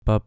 Early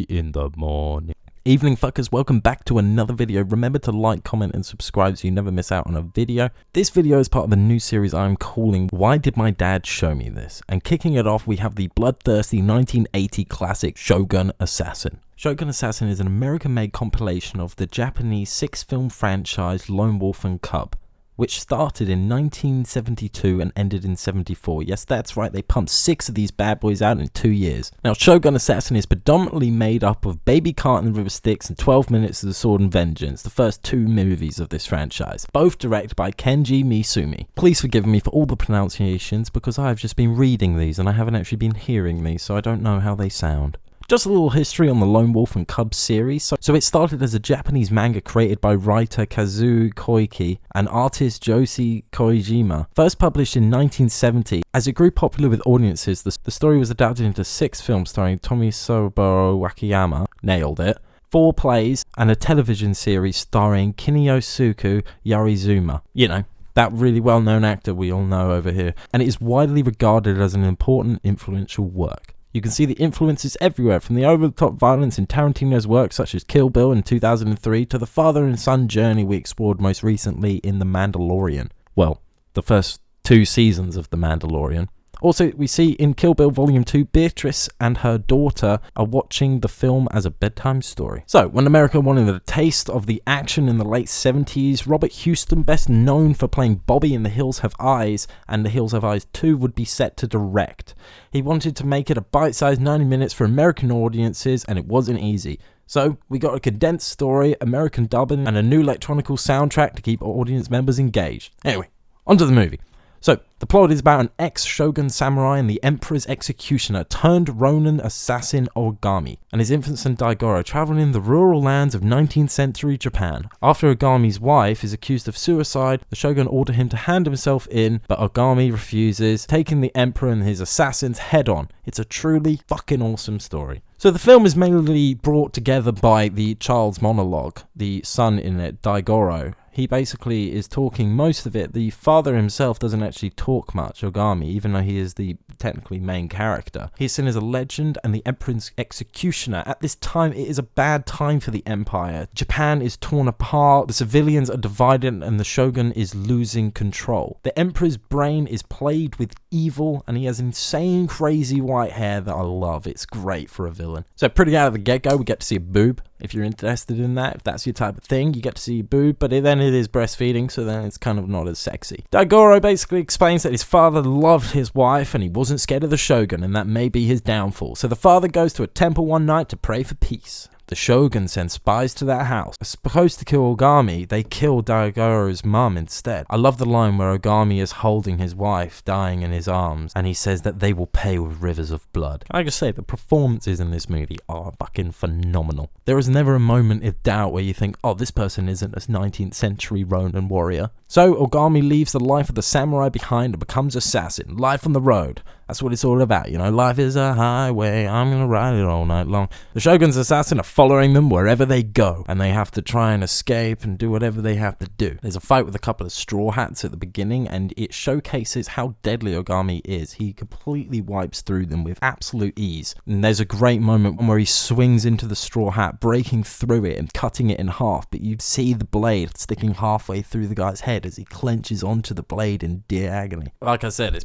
in the morning. Evening fuckers, welcome back to another video. Remember to like, comment and subscribe so you never miss out on a video. This video is part of a new series I'm calling Why Did My Dad Show Me This? And kicking it off, we have the bloodthirsty 1980 classic Shogun Assassin. Shogun Assassin is an American-made compilation of the Japanese 6-film franchise Lone Wolf and Cub, which started in 1972 and ended in 74. Yes, that's right, they pumped 6 of these bad boys out in 2 years. Now, Shogun Assassin is predominantly made up of Baby Carton River Styx and 12 Minutes of the Sword and Vengeance, the first 2 movies of this franchise, both directed by Kenji Misumi. Please forgive me for all the pronunciations because I've just been reading these and I haven't actually been hearing these, so I don't know how they sound. Just a little history on the Lone Wolf and Cub series. So it started as a Japanese manga created by writer Kazuo Koike and artist Josie Koijima. First published in 1970, as it grew popular with audiences, the story was adapted into 6 films starring Tomisoburo Wakayama, nailed it, 4 plays, and a television series starring Kinyosuke Yarizuma. You know, that really well-known actor we all know over here. And it is widely regarded as an important, influential work. You can see the influences everywhere, from the over-the-top violence in Tarantino's work such as Kill Bill in 2003 to the father and son journey we explored most recently in The Mandalorian. Well, the first 2 seasons of The Mandalorian. Also, we see in Kill Bill Volume 2, Beatrice and her daughter are watching the film as a bedtime story. So, when America wanted a taste of the action in the late 70s, Robert Houston, best known for playing Bobby in The Hills Have Eyes and The Hills Have Eyes 2, would be set to direct. He wanted to make it a bite-sized 90 minutes for American audiences, and it wasn't easy. So, we got a condensed story, American dubbing, and a new electronical soundtrack to keep audience members engaged. Anyway, onto the movie. So, the plot is about an ex-shogun samurai and the emperor's executioner turned Ronin assassin Ogami and his infant son Daigoro traveling the rural lands of 19th century Japan. After Ogami's wife is accused of suicide, the shogun orders him to hand himself in, but Ogami refuses, taking the emperor and his assassins head on. It's a truly fucking awesome story. So the film is mainly brought together by the child's monologue, the son in it, Daigoro. He basically is talking most of it. The father himself doesn't actually talk much, Ogami, even though he is the technically main character. He's seen as a legend and the emperor's executioner. At this time, it is a bad time for the empire. Japan is torn apart, the civilians are divided, and the shogun is losing control. The emperor's brain is plagued with evil, and he has insane, crazy white hair that I love. It's great for a villain. So pretty out of the get-go, we get to see a boob. If you're interested in that, if that's your type of thing, you get to see a boob, but then it is breastfeeding, so then it's kind of not as sexy. Daigoro basically explains that his father loved his wife and he wasn't scared of the shogun, and that may be his downfall. So the father goes to a temple one night to pray for peace. The shogun sends spies to that house. Supposed to kill Ogami, they kill Daigoro's mum instead. I love the line where Ogami is holding his wife dying in his arms and he says that they will pay with rivers of blood. I just say the performances in this movie are fucking phenomenal. There is never a moment of doubt where you think, oh, this person isn't a 19th century Ronin warrior. So Ogami leaves the life of the samurai behind and becomes assassin. Life on the road. That's what it's all about, you know, life is a highway, I'm gonna ride it all night long. The shogun's assassin are following them wherever they go, and they have to try and escape and do whatever they have to do. There's a fight with a couple of straw hats at the beginning, and it showcases how deadly Ogami is. He completely wipes through them with absolute ease. And there's a great moment where he swings into the straw hat, breaking through it and cutting it in half, but you see the blade sticking halfway through the guy's head as he clenches onto the blade in dear agony. Like I said, it's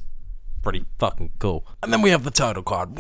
pretty fucking cool. And then we have the title card.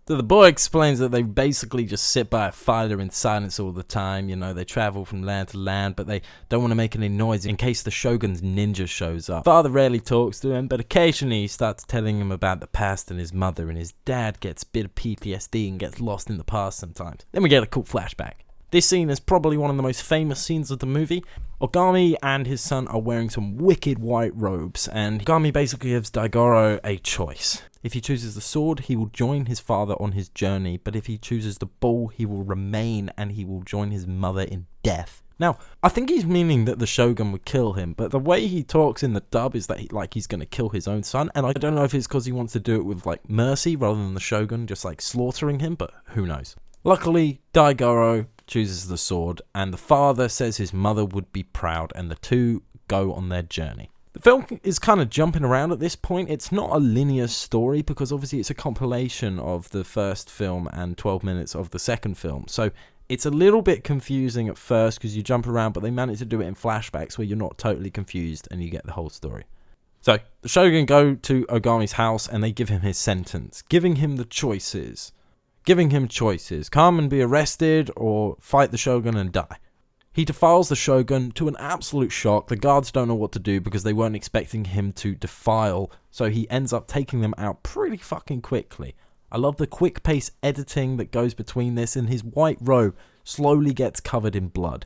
So the boy explains that they basically just sit by a fire in silence all the time. You know, they travel from land to land, but they don't want to make any noise in case the shogun's ninja shows up. Father rarely talks to him, but occasionally he starts telling him about the past and his mother, and his dad gets a bit of PTSD and gets lost in the past sometimes. Then we get a cool flashback. This scene is probably one of the most famous scenes of the movie. Ogami and his son are wearing some wicked white robes, and Ogami basically gives Daigoro a choice. If he chooses the sword, he will join his father on his journey, but if he chooses the bull, he will remain and he will join his mother in death. Now, I think he's meaning that the shogun would kill him, but the way he talks in the dub is that he's going to kill his own son, and I don't know if it's because he wants to do it with, like, mercy rather than the shogun just, like, slaughtering him, but who knows. Luckily, Daigoro chooses the sword, and the father says his mother would be proud, and the two go on their journey. The film is kind of jumping around at this point. It's not a linear story because obviously it's a compilation of the first film and 12 minutes of the second film. So it's a little bit confusing at first because you jump around, but they manage to do it in flashbacks where you're not totally confused and you get the whole story. So the Shogun go to Ogami's house and they give him his sentence, giving him choices. Come and be arrested or fight the Shogun and die. He defiles the Shogun to an absolute shock. The guards don't know what to do because they weren't expecting him to defile, so he ends up taking them out pretty fucking quickly. I love the quick pace editing that goes between this, and his white robe slowly gets covered in blood.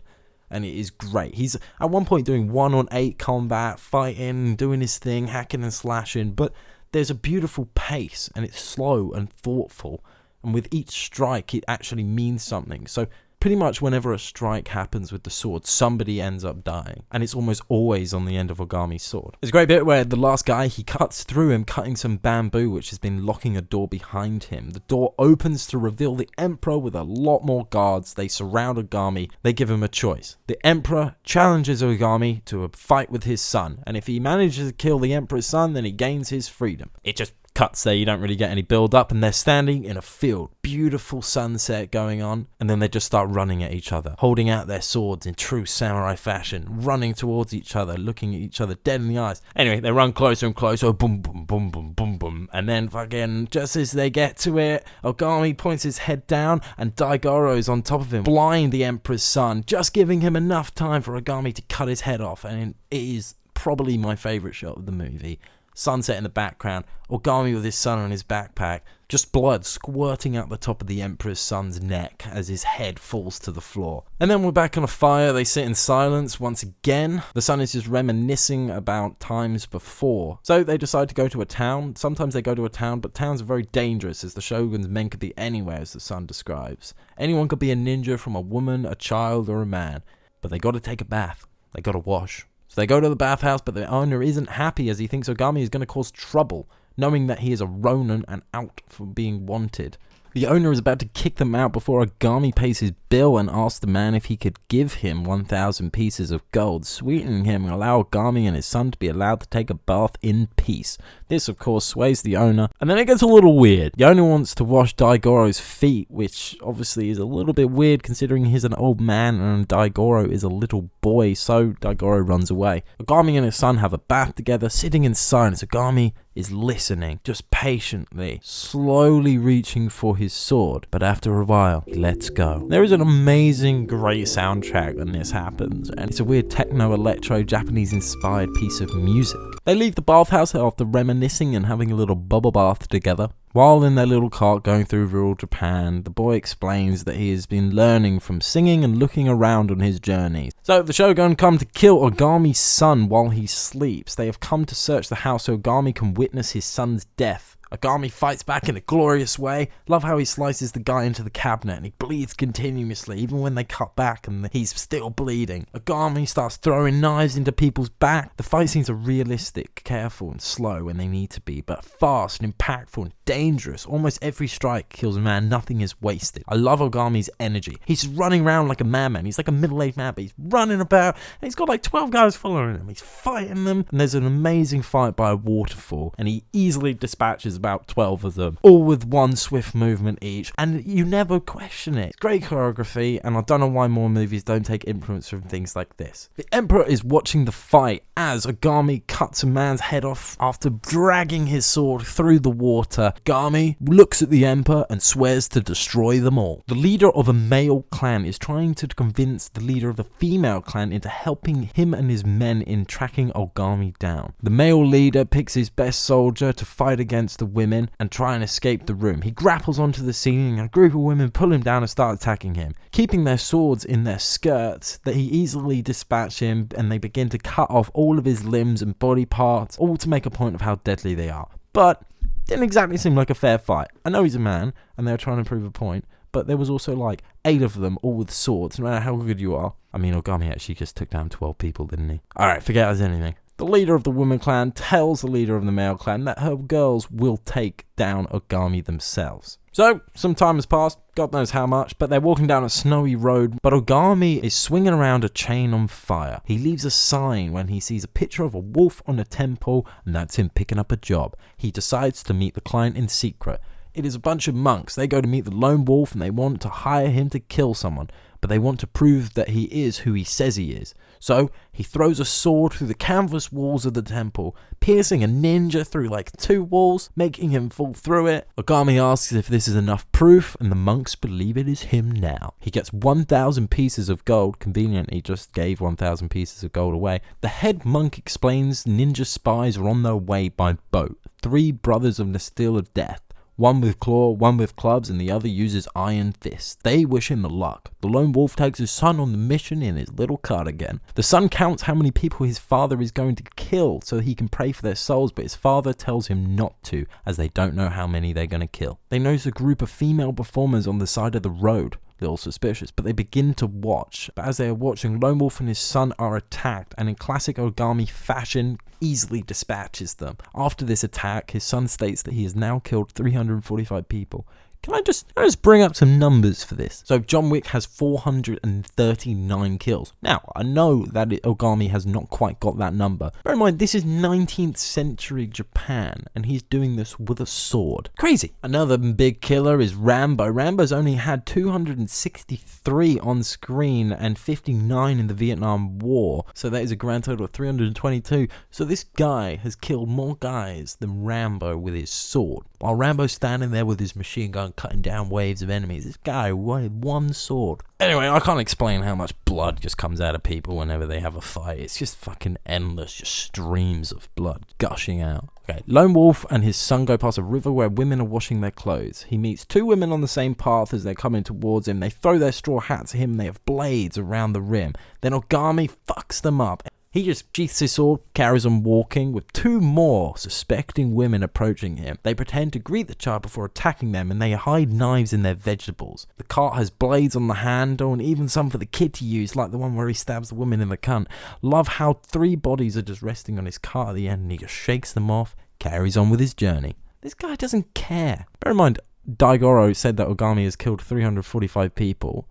And it is great. He's at one point doing 1-on-8 combat, fighting, doing his thing, hacking and slashing, but there's a beautiful pace and it's slow and thoughtful. And with each strike, it actually means something. So pretty much whenever a strike happens with the sword, somebody ends up dying. And it's almost always on the end of Ogami's sword. There's a great bit where the last guy, he cuts through him, cutting some bamboo, which has been locking a door behind him. The door opens to reveal the Emperor with a lot more guards. They surround Ogami. They give him a choice. The Emperor challenges Ogami to a fight with his son. And if he manages to kill the Emperor's son, then he gains his freedom. It just cuts there, you don't really get any build up, and they're standing in a field, beautiful sunset going on, and then they just start running at each other, holding out their swords in true samurai fashion, running towards each other, looking at each other dead in the eyes. Anyway, they run closer and closer, boom, boom, boom, boom, boom, boom, and then fucking just as they get to it, Ogami points his head down, and Daigoro's on top of him, blind the Emperor's son, just giving him enough time for Ogami to cut his head off, and it is probably my favourite shot of the movie. Sunset in the background, Ogami with his son on his backpack, just blood squirting out the top of the Emperor's son's neck as his head falls to the floor. And then we're back on a fire, they sit in silence once again. The son is just reminiscing about times before. So they decide to go to a town. Sometimes they go to a town, but towns are very dangerous as the Shogun's men could be anywhere, as the son describes. Anyone could be a ninja, from a woman, a child, or a man. But they got to take a bath. They got to wash. So they go to the bathhouse, but the owner isn't happy as he thinks Ogami is going to cause trouble, knowing that he is a Ronin and out for being wanted. The owner is about to kick them out before Ogami pays his bill and asks the man if he could give him 1,000 pieces of gold, sweetening him and allow Ogami and his son to be allowed to take a bath in peace. This, of course, sways the owner, and then it gets a little weird. The owner wants to wash Daigoro's feet, which obviously is a little bit weird considering he's an old man and Daigoro is a little boy, so Daigoro runs away. Ogami and his son have a bath together, sitting in silence. Ogami is listening, just patiently, slowly reaching for his sword, but after a while, he lets go. There is an amazing, great soundtrack when this happens, and it's a weird techno-electro, Japanese-inspired piece of music. They leave the bathhouse after reminiscing and having a little bubble bath together. While in their little cart going through rural Japan, the boy explains that he has been learning from singing and looking around on his journeys. So the Shogun come to kill Ogami's son while he sleeps. They have come to search the house so Ogami can witness his son's death. Ogami fights back in a glorious way. Love how he slices the guy into the cabinet and he bleeds continuously, even when they cut back and he's still bleeding. Ogami starts throwing knives into people's back. The fight scenes are realistic, careful and slow when they need to be, but fast and impactful and dangerous. Almost every strike kills a man, nothing is wasted. I love Ogami's energy. He's running around like a madman. He's like a middle-aged man, but he's running about and he's got like 12 guys following him. He's fighting them, and there's an amazing fight by a waterfall, and he easily dispatches about 12 of them, all with one swift movement each, and you never question it. Great choreography, and I don't know why more movies don't take influence from things like this. The Emperor is watching the fight as Ogami cuts a man's head off after dragging his sword through the water. Ogami looks at the Emperor and swears to destroy them all. The leader of a male clan is trying to convince the leader of the female clan into helping him and his men in tracking Ogami down. The male leader picks his best soldier to fight against the women and try and escape the room. He grapples onto the ceiling and a group of women pull him down and start attacking him. Keeping their swords in their skirts, that he easily dispatch him, and they begin to cut off all of his limbs and body parts, all to make a point of how deadly they are. But didn't exactly seem like a fair fight. I know he's a man and they were trying to prove a point, but there was also like 8 of them, all with swords, no matter how good you are. I mean, Ogami actually just took down 12 people, didn't he? Alright, forget it as anything. The leader of the woman clan tells the leader of the male clan that her girls will take down Ogami themselves. So, some time has passed, God knows how much, but they're walking down a snowy road, but Ogami is swinging around a chain on fire. He leaves a sign when he sees a picture of a wolf on a temple, and that's him picking up a job. He decides to meet the client in secret. It is a bunch of monks. They go to meet the lone wolf and they want to hire him to kill someone, but they want to prove that he is who he says he is. So he throws a sword through the canvas walls of the temple, piercing a ninja through like 2 walls, making him fall through it. Ogami asks if this is enough proof, and the monks believe it is him now. He gets 1,000 pieces of gold. Conveniently, just gave 1,000 pieces of gold away. The head monk explains ninja spies are on their way by boat. 3 brothers of the Steel of Death. One with claw, one with clubs, and the other uses iron fists. They wish him luck. The lone wolf takes his son on the mission in his little cart again. The son counts how many people his father is going to kill so he can pray for their souls, but his father tells him not to, as they don't know how many they're going to kill. They notice a group of female performers on the side of the road. Little suspicious, but they begin to watch. But as they are watching, Lone Wolf and his son are attacked, and in classic Ogami fashion, easily dispatches them. After this attack, his son states that he has now killed 345 people. Can I just bring up some numbers for this? So John Wick has 439 kills. Now, I know that Ogami has not quite got that number. Bear in mind, this is 19th century Japan, and he's doing this with a sword. Crazy. Another big killer is Rambo. Rambo's only had 263 on screen and 59 in the Vietnam War. So that is a grand total of 322. So this guy has killed more guys than Rambo with his sword. While Rambo's standing there with his machine gun cutting down waves of enemies, this guy with 1 sword. Anyway, I can't explain how much blood just comes out of people whenever they have a fight. It's just fucking endless, just streams of blood gushing out. Okay, Lone Wolf and his son go past a river where women are washing their clothes. He meets 2 women on the same path as they're coming towards him. They throw their straw hats at him and they have blades around the rim. Then Ogami fucks them up. He just sheaths his sword, carries on walking, with 2 more suspecting women approaching him. They pretend to greet the child before attacking them, and they hide knives in their vegetables. The cart has blades on the handle, and even some for the kid to use, like the one where he stabs the woman in the cunt. Love how 3 bodies are just resting on his cart at the end, and he just shakes them off, carries on with his journey. This guy doesn't care. Bear in mind, Daigoro said that Ogami has killed 345 people.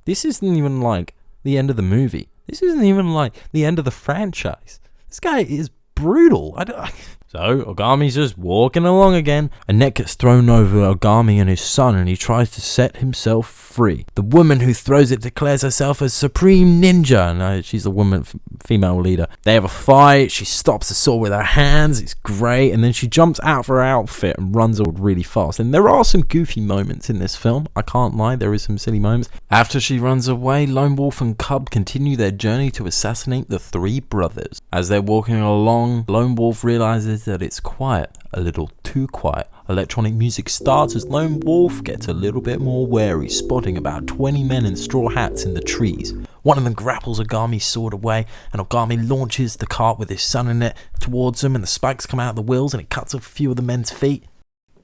This isn't even like the end of the movie. This isn't even like the end of the franchise. This guy is brutal. So Ogami's just walking along again. A net gets thrown over Ogami and his son, and he tries to set himself free. The woman who throws it declares herself as Supreme Ninja. No, she's the woman, female leader. They have a fight. She stops the sword with her hands. It's great. And then she jumps out of her outfit and runs all really fast. And there are some goofy moments in this film. I can't lie, there is some silly moments. After she runs away, Lone Wolf and Cub continue their journey to assassinate the 3 brothers. As they're walking along, Lone Wolf realizes that it's quiet, a little too quiet. Electronic music starts as Lone Wolf gets a little bit more wary, spotting about 20 men in straw hats in the trees. One of them grapples Ogami's sword away, and Ogami launches the cart with his son in it towards him, and the spikes come out of the wheels and it cuts off a few of the men's feet.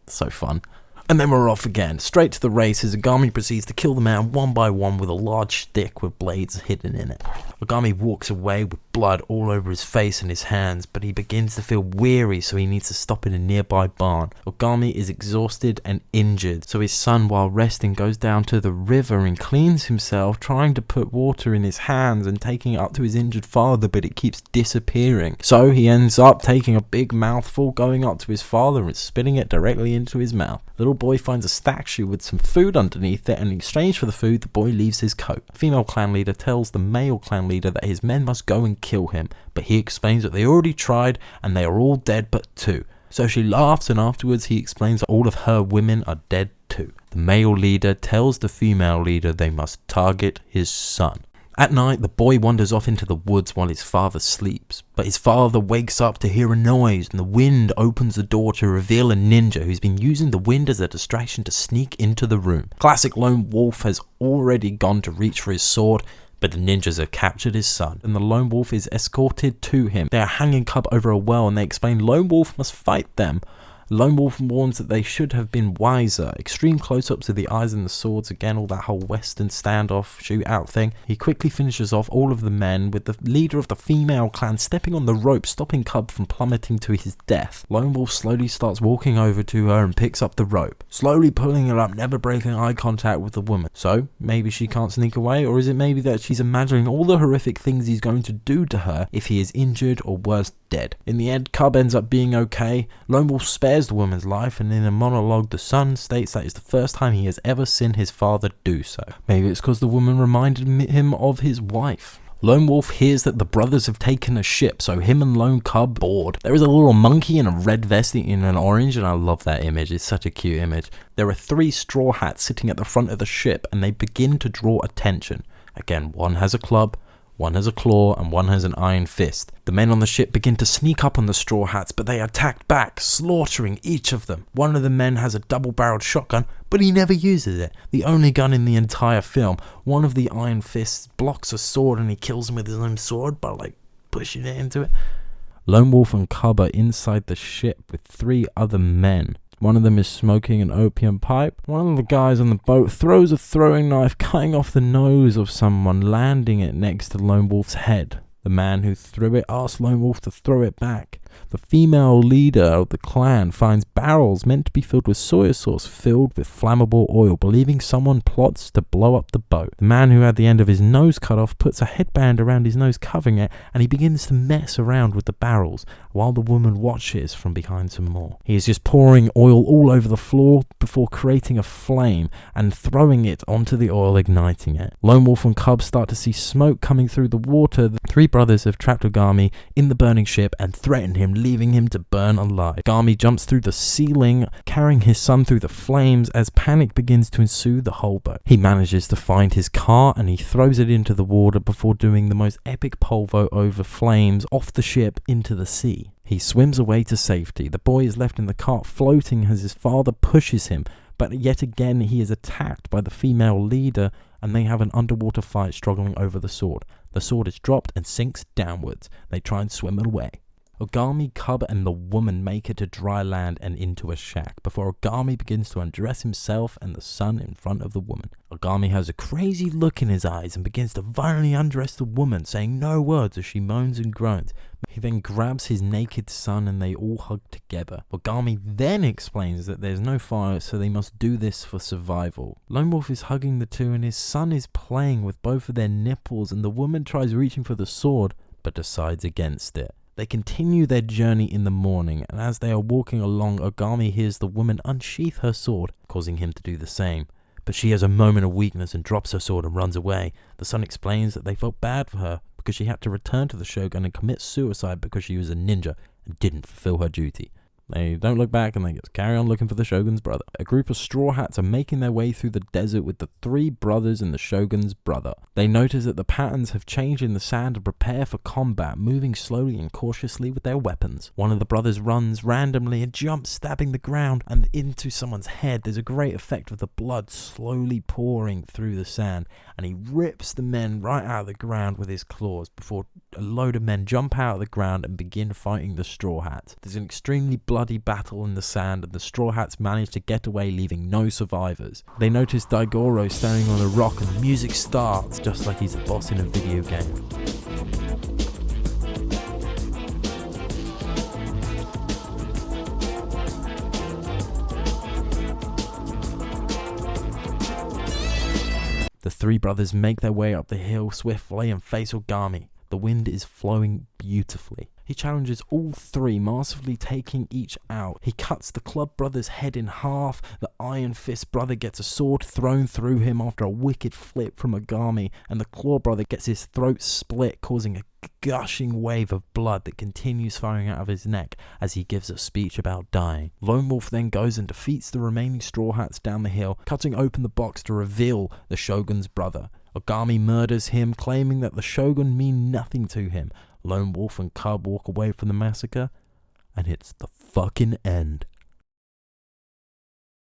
So fun. And then we're off again, straight to the races. Ogami proceeds to kill the man one by one with a large stick with blades hidden in it. Ogami walks away with blood all over his face and his hands, but he begins to feel weary, so he needs to stop in a nearby barn. Ogami is exhausted and injured, so his son, while resting, goes down to the river and cleans himself, trying to put water in his hands and taking it up to his injured father, but it keeps disappearing. So he ends up taking a big mouthful, going up to his father and spitting it directly into his mouth. Little boy finds a statue with some food underneath it, and in exchange for the food, the boy leaves his coat. The female clan leader tells the male clan leader that his men must go and kill him, but he explains that they already tried and they are all dead but 2. So she laughs, and afterwards he explains that all of her women are dead too. The male leader tells the female leader they must target his son. At night, the boy wanders off into the woods while his father sleeps, but his father wakes up to hear a noise, and the wind opens the door to reveal a ninja who's been using the wind as a distraction to sneak into the room. Classic Lone Wolf has already gone to reach for his sword, but the ninjas have captured his son, and the Lone Wolf is escorted to him. They are hanging Cub over a well, and they explain Lone Wolf must fight them. Lone Wolf warns that they should have been wiser. Extreme close-ups of the eyes and the swords, again all that whole western standoff shootout thing. He quickly finishes off all of the men, with the leader of the female clan stepping on the rope, stopping Cub from plummeting to his death. Lone Wolf slowly starts walking over to her and picks up the rope, slowly pulling her up, never breaking eye contact with the woman. So maybe she can't sneak away, or is it maybe that she's imagining all the horrific things he's going to do to her if he is injured or worse, dead? In the end, Cub ends up being okay. Lone Wolf spares the woman's life, and in a monologue the son states that it's the first time he has ever seen his father do so. Maybe it's because the woman reminded him of his wife. Lone Wolf hears that the brothers have taken a ship, so him and Lone Cub board. There is a little monkey in a red vest in an orange, and I love that image. It's such a cute image. There are 3 straw hats sitting at the front of the ship, and they begin to draw attention. Again, one has a club, one has a claw, and one has an iron fist. The men on the ship begin to sneak up on the straw hats, but they attack back, slaughtering each of them. One of the men has a double-barreled shotgun, but he never uses it. The only gun in the entire film. One of the iron fists blocks a sword, and he kills him with his own sword by like pushing it into it. Lone Wolf and Cub are inside the ship with 3 other men. One of them is smoking an opium pipe. One of the guys on the boat throws a throwing knife, cutting off the nose of someone, landing it next to Lone Wolf's head. The man who threw it asks Lone Wolf to throw it back. The female leader of the clan finds barrels meant to be filled with soy sauce filled with flammable oil, believing someone plots to blow up the boat. The man who had the end of his nose cut off puts a headband around his nose covering it, and he begins to mess around with the barrels while the woman watches from behind some more. He is just pouring oil all over the floor before creating a flame and throwing it onto the oil, igniting it. Lone Wolf and Cub start to see smoke coming through the water. The 3 brothers have trapped Ogami in the burning ship and threatened him, leaving him to burn alive. Ogami jumps through the ceiling, carrying his son through the flames as panic begins to ensue the whole boat. He manages to find his car and he throws it into the water before doing the most epic pole vault over flames off the ship into the sea. He swims away to safety. The boy is left in the cart floating as his father pushes him, but yet again he is attacked by the female leader and they have an underwater fight struggling over the sword. The sword is dropped and sinks downwards. They try and swim it away. Ogami, Cub, and the woman make it to dry land and into a shack before Ogami begins to undress himself and the son in front of the woman. Ogami has a crazy look in his eyes and begins to violently undress the woman, saying no words as she moans and groans. He then grabs his naked son and they all hug together. Ogami then explains that there's no fire, so they must do this for survival. Lone Wolf is hugging the 2 and his son is playing with both of their nipples, and the woman tries reaching for the sword but decides against it. They continue their journey in the morning, and as they are walking along, Ogami hears the woman unsheath her sword, causing him to do the same. But she has a moment of weakness and drops her sword and runs away. The son explains that they felt bad for her because she had to return to the Shogun and commit suicide because she was a ninja and didn't fulfill her duty. They don't look back and they just carry on looking for the Shogun's brother. A group of straw hats are making their way through the desert with the 3 brothers and the Shogun's brother. They notice that the patterns have changed in the sand and prepare for combat, moving slowly and cautiously with their weapons. One of the brothers runs randomly and jumps, stabbing the ground and into someone's head. There's a great effect of the blood slowly pouring through the sand, and he rips the men right out of the ground with his claws before a load of men jump out of the ground and begin fighting the straw hats. There's an extremely bloody battle in the sand, and the straw hats manage to get away, leaving no survivors. They notice Daigoro standing on a rock, and the music starts just like he's the boss in a video game. The 3 brothers make their way up the hill swiftly and face Ogami. The wind is flowing beautifully. He challenges all 3, masterfully taking each out. He cuts the club brother's head in half. The iron fist brother gets a sword thrown through him after a wicked flip from Ogami, and the claw brother gets his throat split, causing a gushing wave of blood that continues flowing out of his neck as he gives a speech about dying. Lone Wolf then goes and defeats the remaining straw hats down the hill, cutting open the box to reveal the Shogun's brother. Ogami murders him, claiming that the Shogun mean nothing to him. Lone Wolf and Cub walk away from the massacre, and it's the fucking end.